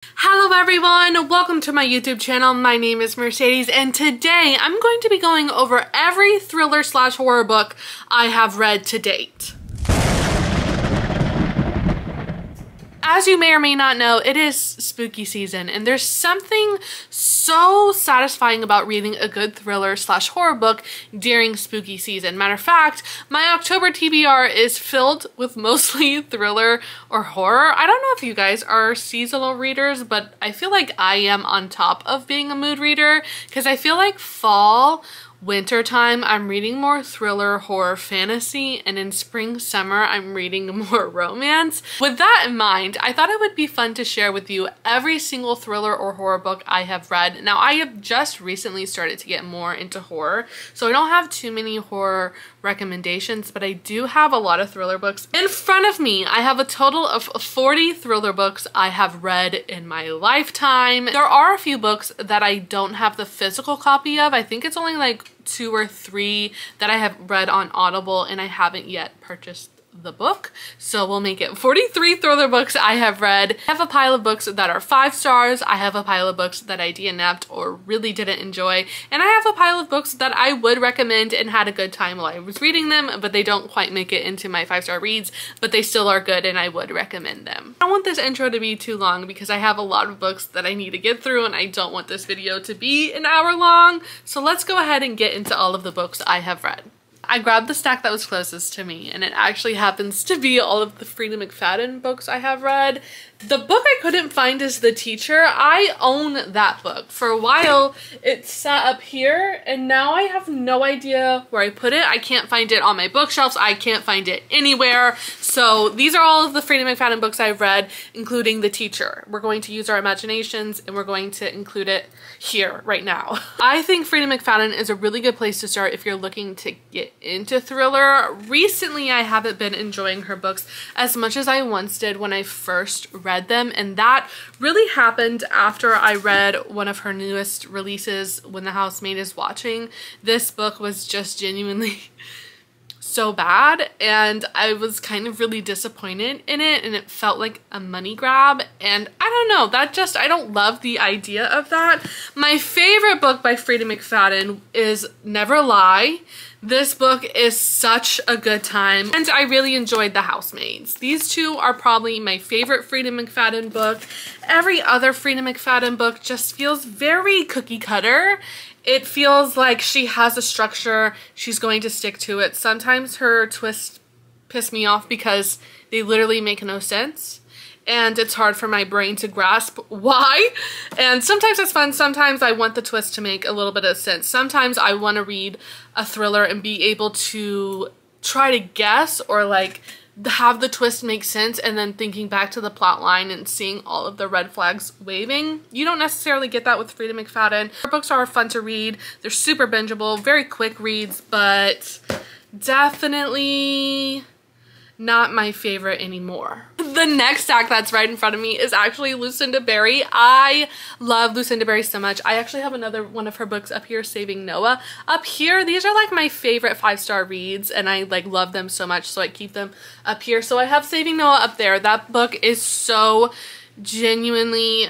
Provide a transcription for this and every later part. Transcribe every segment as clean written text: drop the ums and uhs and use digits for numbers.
Hello everyone, welcome to my YouTube channel. My name is Mercedes and today I'm going to be going over every thriller slash horror book I have read to date. As you may or may not know, it is spooky season and there's something so satisfying about reading a good thriller slash horror book during spooky season. Matter of fact, my October TBR is filled with mostly thriller or horror. I don't know if you guys are seasonal readers, but I feel like I am on top of being a mood reader because I feel like fall, winter time, I'm reading more thriller, horror, fantasy, and in spring, summer, I'm reading more romance. With that in mind, I thought it would be fun to share with you every single thriller or horror book I have read. Now, I have just recently started to get more into horror, so I don't have too many horror recommendations, but I do have a lot of thriller books. In front of me, I have a total of 40 thriller books I have read in my lifetime. There are a few books that I don't have the physical copy of. I think it's only like 2 or 3 that I have read on Audible and I haven't yet purchased the book, so we'll make it 43 thriller books I have read. I have a pile of books that are 5 stars, I have a pile of books that I DNF'd or really didn't enjoy, and I have a pile of books that I would recommend and had a good time while I was reading them, but they don't quite make it into my 5-star reads, but they still are good and I would recommend them. I don't want this intro to be too long because I have a lot of books that I need to get through and I don't want this video to be an hour long, so let's go ahead and get into all of the books I have read. I grabbed the stack that was closest to me and it actually happens to be all of the Freida McFadden books I have read. The book I couldn't find is The Teacher. I own that book. For a while it sat up here and now I have no idea where I put it. I can't find it on my bookshelves. I can't find it anywhere. So these are all of the Freida McFadden books I've read, including The Teacher. We're going to use our imaginations and we're going to include it here right now. I think Freida McFadden is a really good place to start if you're looking to get into thriller. Recently, I haven't been enjoying her books as much as I once did when I first read them, and that really happened after I read one of her newest releases, When the Housemaid is Watching. This book was just genuinely so bad and I was kind of really disappointed in it and it felt like a money grab, and I don't know, I don't love the idea of that. My favorite book by Freida McFadden is Never Lie. This book is such a good time and I really enjoyed The Housemaids. These two are probably my favorite Freida McFadden book. Every other Freida McFadden book just feels very cookie cutter. It feels like she has a structure, she's going to stick to it. Sometimes her twists piss me off because they literally make no sense and it's hard for my brain to grasp why. And sometimes it's fun, sometimes I want the twist to make a little bit of sense. Sometimes I want to read a thriller and be able to try to guess or like have the twist make sense and then thinking back to the plot line and seeing all of the red flags waving. You don't necessarily get that with Freida McFadden. Her books are fun to read. They're super bingeable, very quick reads, but definitely not my favorite anymore. The next stack that's right in front of me is actually Lucinda Berry. I love Lucinda Berry so much. I actually have another one of her books up here, Saving Noah. Up here, these are like my favorite 5-star reads and I like love them so much, so I keep them up here. So I have Saving Noah up there. That book is so genuinely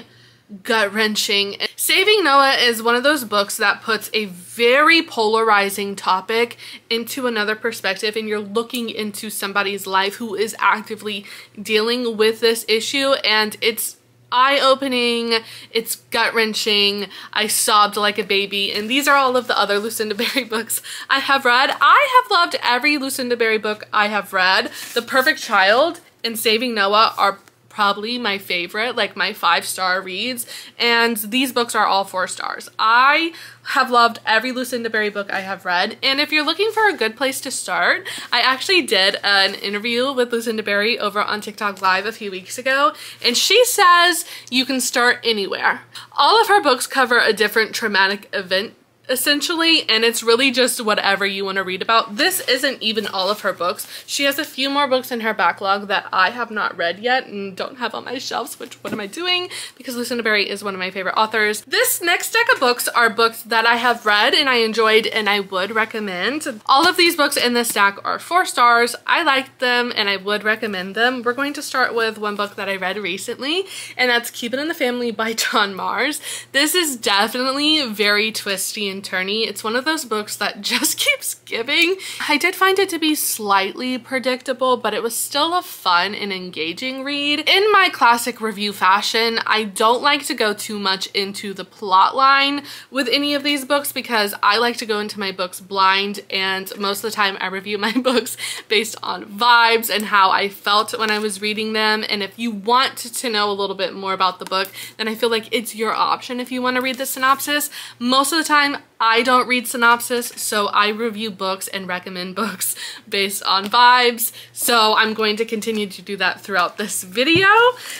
gut-wrenching. Saving Noah is one of those books that puts a very polarizing topic into another perspective and you're looking into somebody's life who is actively dealing with this issue, and it's eye-opening, it's gut-wrenching. I sobbed like a baby, and these are all of the other Lucinda Berry books I have read. I have loved every Lucinda Berry book I have read. The Perfect Child and Saving Noah are probably my favorite, like my 5-star reads, and these books are all 4 stars. I have loved every Lucinda Berry book I have read, and if you're looking for a good place to start, I actually did an interview with Lucinda Berry over on TikTok Live a few weeks ago, and she says you can start anywhere. All of her books cover a different traumatic event essentially, and it's really just whatever you want to read about. This isn't even all of her books. She has a few more books in her backlog that I have not read yet and don't have on my shelves, which what am I doing? Because Lucinda Berry is one of my favorite authors. This next deck of books are books that I have read and I enjoyed and I would recommend. All of these books in this stack are 4 stars. I liked them and I would recommend them. We're going to start with one book that I read recently, and that's Keep It in the Family by John Mars. This is definitely very twisty and turny. It's one of those books that just keeps giving. I did find it to be slightly predictable, but it was still a fun and engaging read. In my classic review fashion, I don't like to go too much into the plot line with any of these books because I like to go into my books blind, and most of the time I review my books based on vibes and how I felt when I was reading them. And if you want to know a little bit more about the book, then I feel like it's your option if you want to read the synopsis. Most of the time I don't read synopsis, so I review books and recommend books based on vibes. So I'm going to continue to do that throughout this video.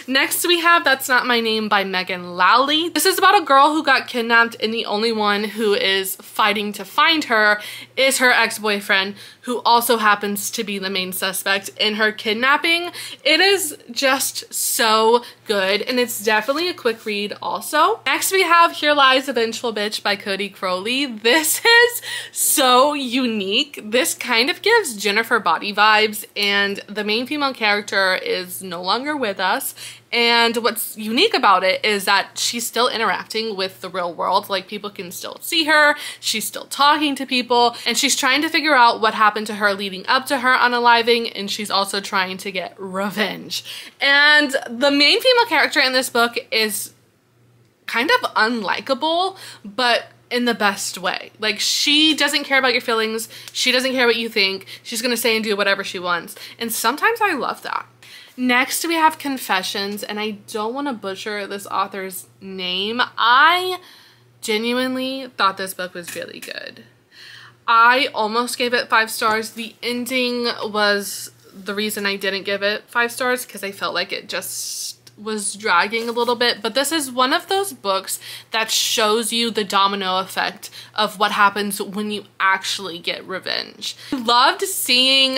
Next we have That's Not My Name by Megan Lowley. This is about a girl who got kidnapped, and the only one who is fighting to find her is her ex-boyfriend, who also happens to be the main suspect in her kidnapping. It is just so good, and it's definitely a quick read also. Next we have Here Lies a Vengeful Bitch by Cody Crowley. This is so unique. This kind of gives Jennifer Body vibes, and the main female character is no longer with us. And what's unique about it is that she's still interacting with the real world. Like, people can still see her, she's still talking to people, and she's trying to figure out what happened to her leading up to her unaliving, and she's also trying to get revenge. And the main female character in this book is kind of unlikable, but in the best way. Like, she doesn't care about your feelings, she doesn't care what you think, she's gonna say and do whatever she wants. And sometimes I love that. Next we have Confessions, and I don't want to butcher this author's name. I genuinely thought this book was really good. I almost gave it 5 stars. The ending was the reason I didn't give it 5 stars because I felt like it just was dragging a little bit, but this is one of those books that shows you the domino effect of what happens when you actually get revenge. I loved seeing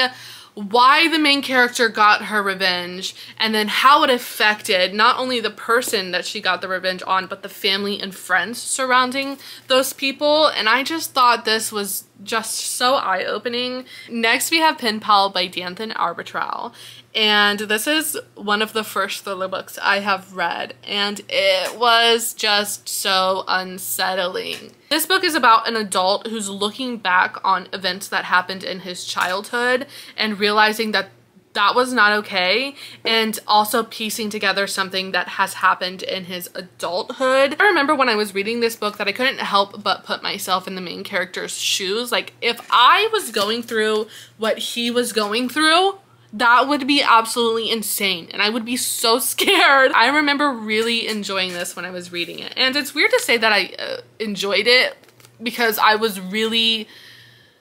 why the main character got her revenge and then how it affected not only the person that she got the revenge on, but the family and friends surrounding those people. And I just thought this was just so eye-opening. Next we have Pen Pal by Danthan Arbitral, and this is one of the first thriller books I have read, and it was just so unsettling. This book is about an adult who's looking back on events that happened in his childhood and realizing that that was not okay, and also piecing together something that has happened in his adulthood. I remember when I was reading this book that I couldn't help but put myself in the main character's shoes. Like, if I was going through what he was going through, that would be absolutely insane, and I would be so scared. I remember really enjoying this when I was reading it, and it's weird to say that I enjoyed it because I was really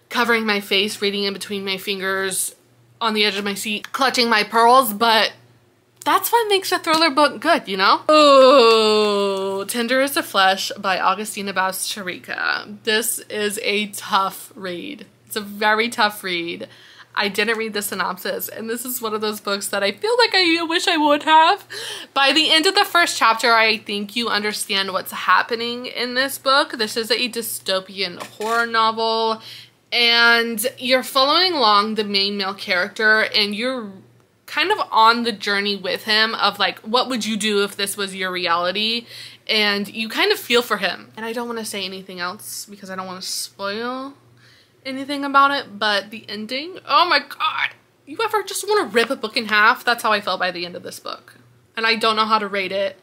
covering my face, reading in between my fingers, on the edge of my seat, clutching my pearls, but that's what makes a thriller book good, you know? Oh, Tender is the Flesh by Augustina Bazterrica. This is a tough read. It's a very tough read. I didn't read the synopsis, and this is one of those books that I feel like I wish I would have. By the end of the first chapter, I think you understand what's happening in this book. This is a dystopian horror novel, and you're following along the main male character, and you're kind of on the journey with him of like, what would you do if this was your reality? And you kind of feel for him. And I don't want to say anything else because I don't want to spoil anything about it, but the ending, oh my god, you ever just want to rip a book in half? That's how I felt by the end of this book, and I don't know how to rate it,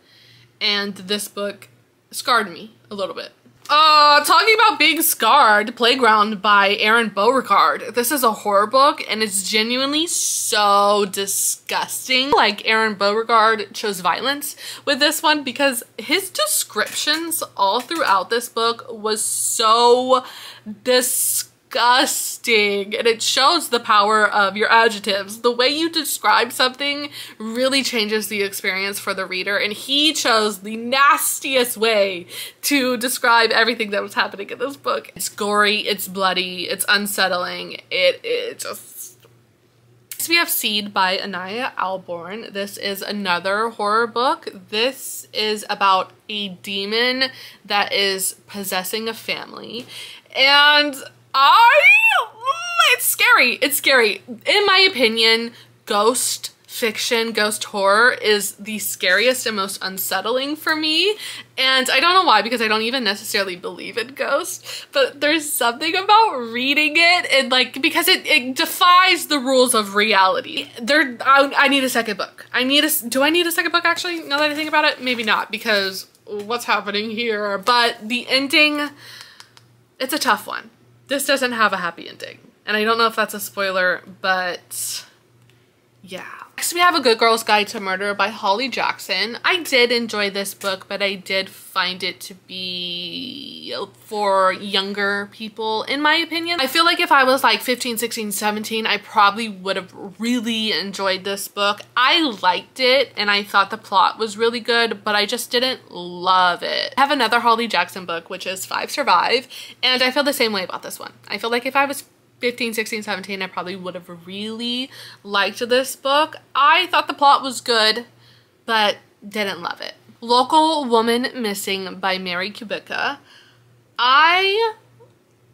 and this book scarred me a little bit. Talking about being scarred, Playground by Erin Beauregard. This is a horror book, and it's genuinely so disgusting. Like, Erin Beauregard chose violence with this one because his descriptions all throughout this book was so disgusting. disgusting, and it shows the power of your adjectives. The way you describe something really changes the experience for the reader, and he chose the nastiest way to describe everything that was happening in this book. It's gory, it's bloody, it's unsettling, it just... Next we have Seed by Anaya Alborn. This is another horror book. This is about a demon that is possessing a family, and it's scary. It's scary. In my opinion, ghost fiction, ghost horror is the scariest and most unsettling for me. And I don't know why, because I don't even necessarily believe in ghosts, but there's something about reading it and like, because it defies the rules of reality. I need a second book. Do I need a second book actually? Now that I think about it, maybe not, because what's happening here? But the ending, it's a tough one. This doesn't have a happy ending. And I don't know if that's a spoiler, but yeah. Next we have A Good Girl's Guide to Murder by Holly Jackson. I did enjoy this book, but I did find it to be for younger people, in my opinion. I feel like if I was like 15, 16, 17, I probably would have really enjoyed this book. I liked it and I thought the plot was really good, but I just didn't love it. I have another Holly Jackson book, which is 5 Survive, and I feel the same way about this one. I feel like if I was 15, 16, 17, I probably would have really liked this book. I thought the plot was good, but didn't love it. Local Woman Missing by Mary Kubica. I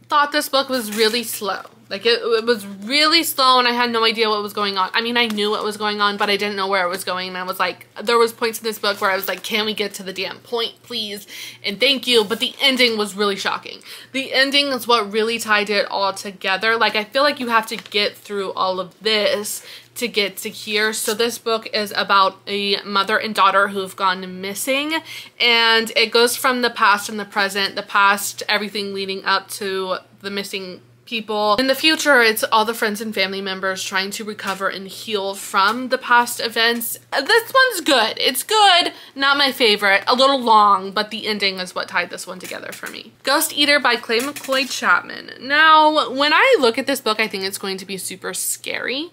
thought this book was really slow. Like it was really slow and I had no idea what was going on. I mean, I knew what was going on, but I didn't know where it was going. And I was like, there was points in this book where I was like, can we get to the damn point, please? And thank you. But the ending was really shocking. The ending is what really tied it all together. Like, I feel like you have to get through all of this to get to here. So this book is about a mother and daughter who've gone missing, and it goes from the past and the present, the past, everything leading up to the missing people. In the future, it's all the friends and family members trying to recover and heal from the past events. This one's good. It's good. Not my favorite. A little long, but the ending is what tied this one together for me. Ghost Eater by Clay McCloy Chapman. Now, when I look at this book, I think it's going to be super scary.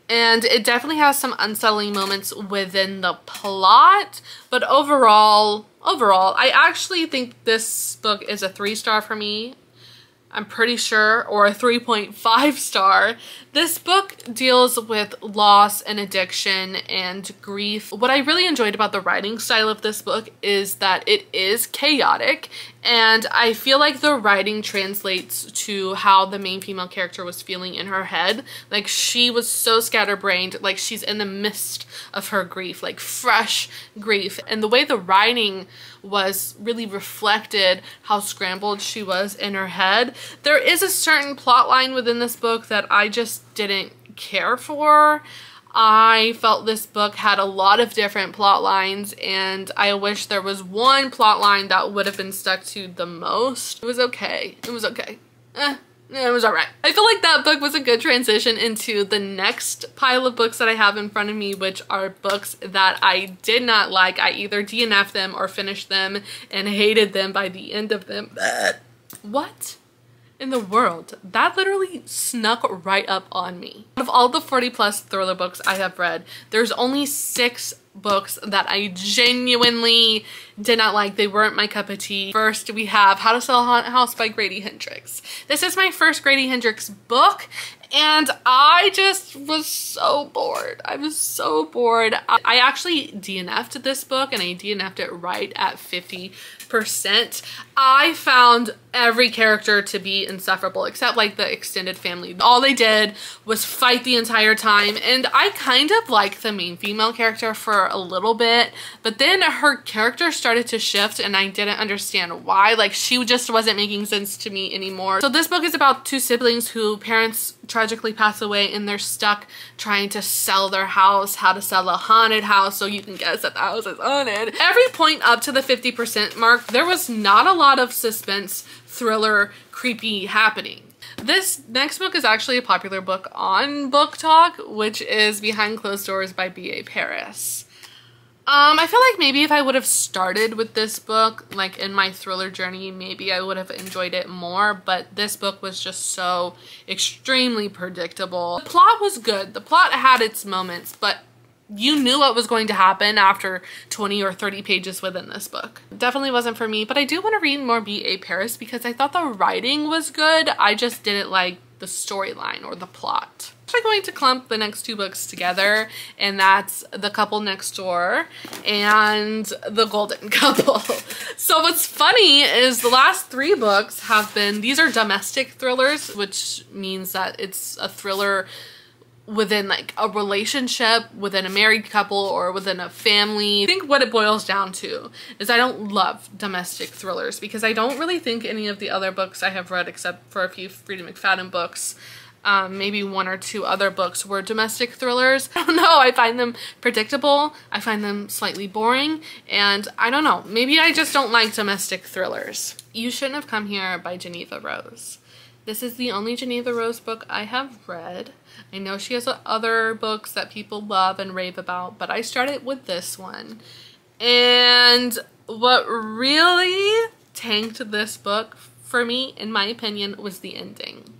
And it definitely has some unsettling moments within the plot, but overall, I actually think this book is a 3-star for me. I'm pretty sure, or a 3.5 star. This book deals with loss and addiction and grief. What I really enjoyed about the writing style of this book is that it is chaotic, and I feel like the writing translates to how the main female character was feeling in her head. Like, she was so scatterbrained, like she's in the midst of her grief, like fresh grief. And the way the writing was really reflected how scrambled she was in her head. There is a certain plot line within this book that I just didn't care for. I felt this book had a lot of different plot lines, and I wish there was one plot line that would have been stuck to the most. It was okay. It was okay. It was alright. I feel like that book was a good transition into the next pile of books that I have in front of me, which are books that I did not like. I either DNF'd them or finished them and hated them by the end of them. What in the world? That literally snuck right up on me. Out of all the 40+ thriller books I have read, there's only 6 books that I genuinely did not like. They weren't my cup of tea. First, we have How to Sell a Haunted House by Grady Hendrix. This is my first Grady Hendrix book, and I just was so bored. I was so bored. I actually DNF'd this book, and I DNF'd it right at 50%. I found every character to be insufferable except like the extended family. All they did was fight the entire time, and I kind of liked the main female character for a little bit, but then her character started to shift and I didn't understand why. Like, she just wasn't making sense to me anymore. So this book is about 2 siblings who parents tragically pass away, and they're stuck trying to sell their house, how to sell a haunted house, so you can guess that the house is haunted. Every point up to the 50% mark, there was not a lot of suspense, thriller, creepy happening. This next book is actually a popular book on Booktok, which is Behind Closed Doors by B.A. Paris. I feel like maybe if I would have started with this book, like in my thriller journey, maybe I would have enjoyed it more, but this book was just so extremely predictable. The plot was good. The plot had its moments, but you knew what was going to happen after 20 or 30 pages within this book. Definitely wasn't for me, but I do want to read more B.A. Paris because I thought the writing was good. I just didn't like the storyline or the plot. I'm going to clump the next two books together, and that's The Couple Next Door and The Golden Couple. So what's funny is the last three books have been, these are domestic thrillers, which means that it's a thriller within like a relationship, within a married couple, or within a family. I think what it boils down to is I don't love domestic thrillers because I don't really think any of the other books I have read, except for a few Freida McFadden books, maybe one or two other books, were domestic thrillers. I don't know, I find them predictable, I find them slightly boring, and I don't know, maybe I just don't like domestic thrillers. You Shouldn't Have Come Here by Geneva Rose. This is the only Geneva Rose book I have read. I know she has other books that people love and rave about, but I started with this one. And what really tanked this book for me, in my opinion, was the ending.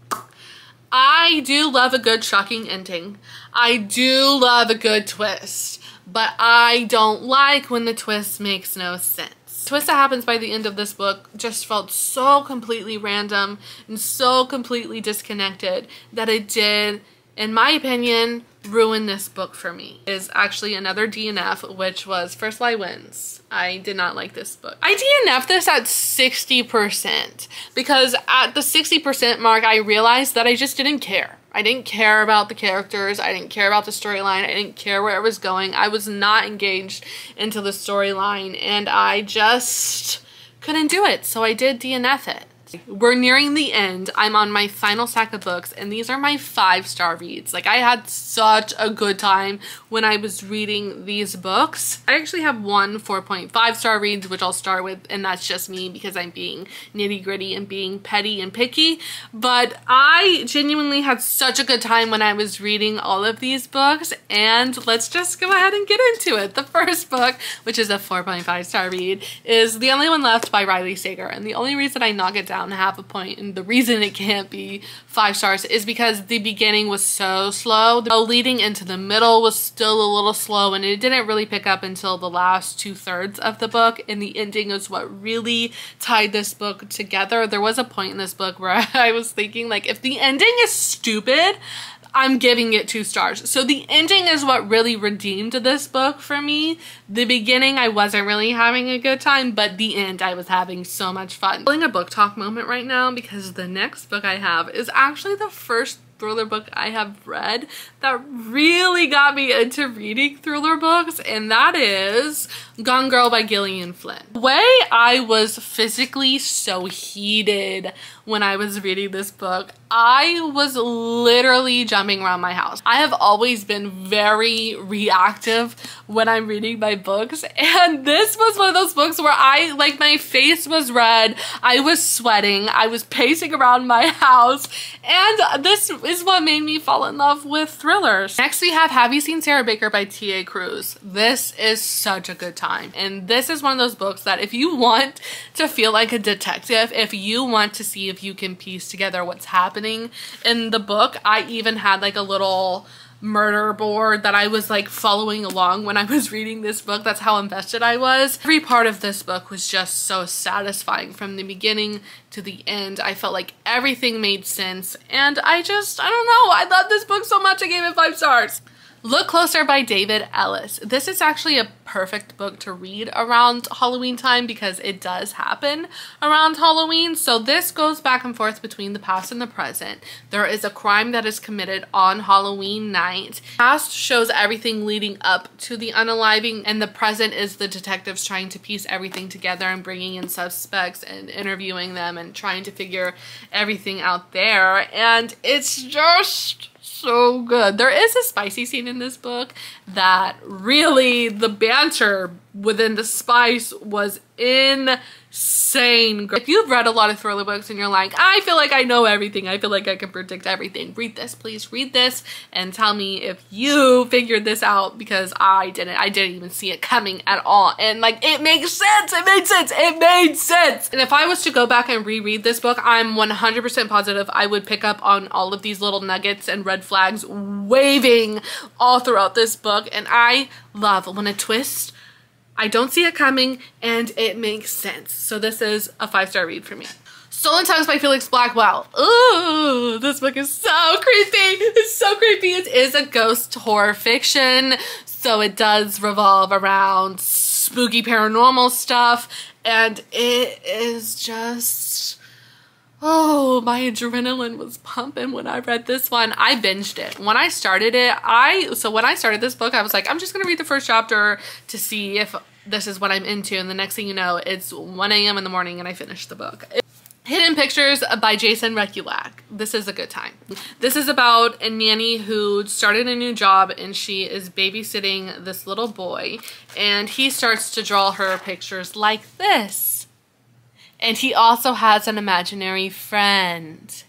I do love a good shocking ending. I do love a good twist, but I don't like when the twist makes no sense. The twist that happens by the end of this book just felt so completely random and so completely disconnected that it did, in my opinion, ruin this book for me. It is actually another DNF, which was First Lie Wins. I did not like this book. I DNF'd this at 60% because at the 60% mark, I realized that I just didn't care. I didn't care about the characters. I didn't care about the storyline. I didn't care where it was going. I was not engaged into the storyline, and I just couldn't do it. So I did DNF it. We're nearing the end. I'm on my final stack of books, and these are my 5-star reads. Like, I had such a good time when I was reading these books. I actually have one 4.5-star reads, which I'll start with, and that's just me because I'm being nitty-gritty and being petty and picky. But I genuinely had such a good time when I was reading all of these books, and let's just go ahead and get into it. The first book, which is a 4.5-star read, is The Only One Left by Riley Sager, and the only reason I knock it down half a point, and the reason it can't be 5 stars, is because the beginning was so slow. The leading into the middle was still a little slow, and it didn't really pick up until the last 2/3 of the book, and the ending is what really tied this book together. There was a point in this book where I was thinking, like, if the ending is stupid, I'm giving it 2 stars. So the ending is what really redeemed this book for me. The beginning, I wasn't really having a good time, but the end, I was having so much fun. I'm feeling a book talk moment right now because the next book I have is actually the first thriller book I have read that really got me into reading thriller books, and that is Gone Girl by Gillian Flynn. The way I was physically so heated when I was reading this book, I was literally jumping around my house. I have always been very reactive when I'm reading my books, and this was one of those books where my face was red, I was sweating, I was pacing around my house, and this is what made me fall in love with thrillers. Next we have You Seen Sarah Baker by T.A. Cruz. This is such a good time, and this is one of those books that if you want to feel like a detective, if you want to see if you can piece together what's happening in the book, I even had like a little murder board that I was like following along when I was reading this book. That's how invested I was. Every part of this book was just so satisfying from the beginning to the end. I felt like everything made sense, and I don't know, I love this book so much I gave it 5 stars. Look Closer by David Ellis. This is actually a perfect book to read around Halloween time because it does happen around Halloween. So this goes back and forth between the past and the present. There is a crime that is committed on Halloween night. The past shows everything leading up to the unaliving, and the present is the detectives trying to piece everything together and bringing in suspects and interviewing them and trying to figure everything out there. And it's just so good. There is a spicy scene in this book that really, the banter within the spice was insane. If you've read a lot of thriller books and you're like, I feel like I know everything, I feel like I can predict everything, read this, please read this and tell me if you figured this out, because I didn't even see it coming at all. And like, it makes sense, it made sense, it made sense. And if I was to go back and reread this book, I'm 100% positive I would pick up on all of these little nuggets and red flags waving all throughout this book. And I love when a twist, I don't see it coming and it makes sense. So this is a 5-star read for me. Stolen Tongues by Felix Blackwell. Ooh, this book is so creepy. It's so creepy. It is a ghost horror fiction, so it does revolve around spooky paranormal stuff, and it is just, oh, my adrenaline was pumping when I read this one. I binged it. When I started it, when I started this book, I was like, I'm just gonna read the first chapter to see if this is what I'm into, and the next thing you know, it's 1 a.m. in the morning and I finished the book. Hidden Pictures by Jason Rekulak. This is a good time. This is about a nanny who started a new job and she is babysitting this little boy, and he starts to draw her pictures like this. And he also has an imaginary friend.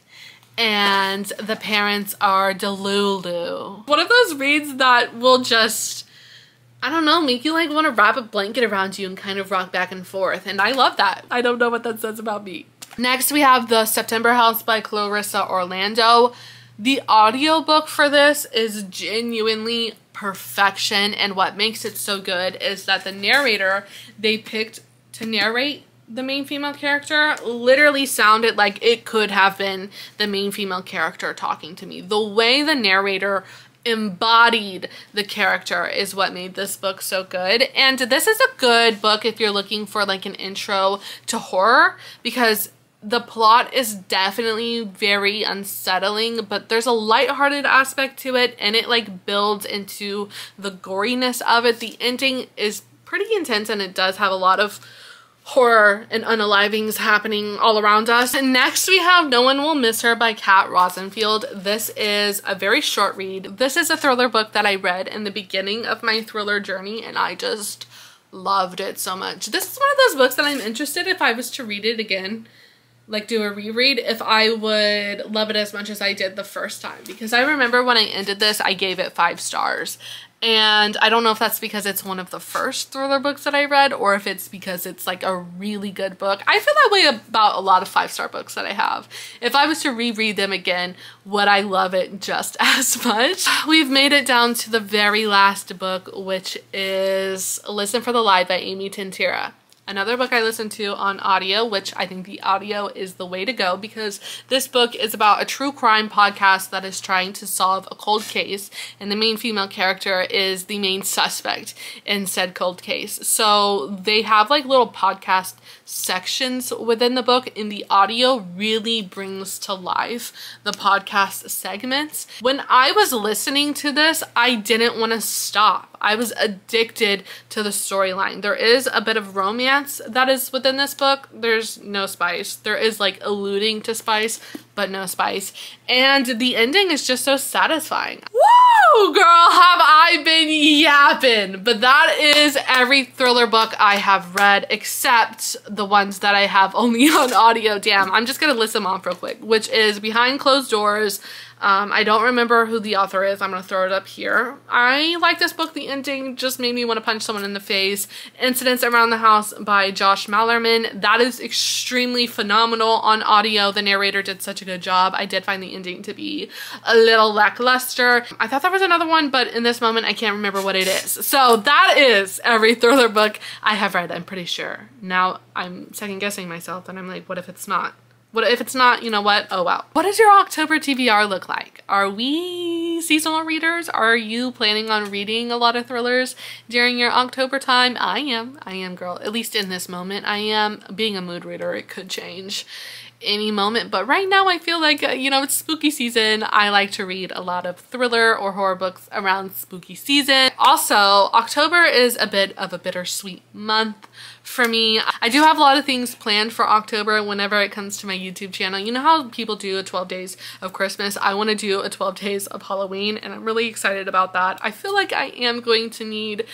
And the parents are Delulu. One of those reads that will just, I don't know, make you like want to wrap a blanket around you and kind of rock back and forth. And I love that. I don't know what that says about me. Next, we have The September House by Clarissa Orlando. The audiobook for this is genuinely perfection, and what makes it so good is that the narrator they picked to narrate the main female character literally sounded like it could have been the main female character talking to me. The way the narrator embodied the character is what made this book so good. And this is a good book if you're looking for like an intro to horror, because the plot is definitely very unsettling, but there's a lighthearted aspect to it, and it like builds into the goriness of it. The ending is pretty intense, and it does have a lot of horror and unalivings happening all around us. And next we have No One Will Miss Her by Kat Rosenfield. This is a very short read. This is a thriller book that I read in the beginning of my thriller journey, and I just loved it so much. This is one of those books that I'm interested, if I was to read it again, like do a reread, if I would love it as much as I did the first time. Because I remember when I ended this, I gave it 5 stars. And I don't know if that's because it's one of the first thriller books that I read, or if it's because it's like a really good book. I feel that way about a lot of 5-star books that I have. If I was to reread them again, would I love it just as much? We've made it down to the very last book, which is Listen for the Lie by Amy Tintera. Another book I listened to on audio, which I think the audio is the way to go, because this book is about a true crime podcast that is trying to solve a cold case, and the main female character is the main suspect in said cold case. So they have like little podcast sections within the book, and the audio really brings to life the podcast segments. When I was listening to this, I didn't want to stop. I was addicted to the storyline. There is a bit of romance that is within this book. There's no spice. There is like alluding to spice, but no spice. And the ending is just so satisfying. Woo, girl, have I been yapping. But that is every thriller book I have read, except the ones that I have only on audio. Damn, I'm just gonna list them off real quick, which is Behind Closed Doors. I don't remember who the author is. I'm gonna throw it up here. I like this book. The ending just made me want to punch someone in the face. Incidents Around the House by Josh Mallerman. That is extremely phenomenal on audio. The narrator did such a good job. I did find the ending to be a little lackluster. I thought there was another one, but in this moment I can't remember what it is. So that is every thriller book I have read, I'm pretty sure. Now I'm second guessing myself, and I'm like, what if it's not? What if it's not? You know what? Oh well. What does your October TBR look like? Are we seasonal readers? Are you planning on reading a lot of thrillers during your October time? I am, girl. At least in this moment, I am. Being a mood reader, it could change any moment, but right now I feel like, you know, it's spooky season. I like to read a lot of thriller or horror books around spooky season. Also, October is a bit of a bittersweet month for me. I do have a lot of things planned for October whenever it comes to my YouTube channel. You know how people do a 12 days of Christmas? I want to do a 12 days of Halloween, and I'm really excited about that. I feel like I am going to need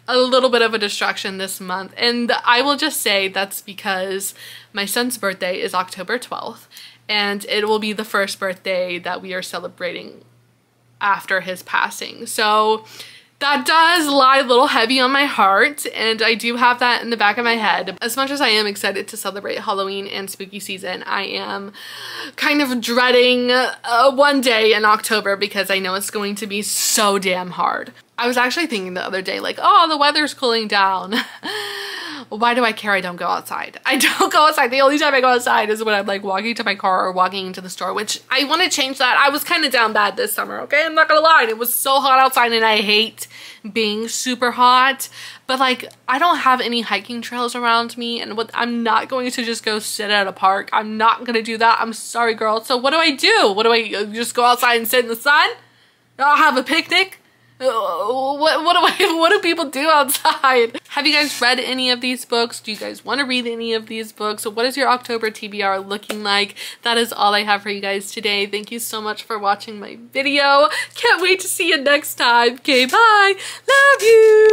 a little bit of a distraction this month, and I will just say that's because my son's birthday is October 12th, and it will be the first birthday that we are celebrating after his passing. So that does lie a little heavy on my heart, and I do have that in the back of my head. As much as I am excited to celebrate Halloween and spooky season, I am kind of dreading one day in October because I know it's going to be so damn hard. I was actually thinking the other day, like, oh, the weather's cooling down. Why do I care? I don't go outside. I don't go outside. The only time I go outside is when I'm like walking to my car or walking into the store, which I want to change that. I was kind of down bad this summer, okay? I'm not gonna lie. It was so hot outside and I hate being super hot. But like, I don't have any hiking trails around me, and I'm not going to just go sit at a park. I'm not gonna do that. I'm sorry, girl. So what do I do? What do I just go outside and sit in the sun? I'll have a picnic? What do people do outside? Have you guys read any of these books? Do you guys want to read any of these books? What is your October TBR looking like? That is all I have for you guys today. Thank you so much for watching my video. Can't wait to see you next time. Okay, bye. Love you.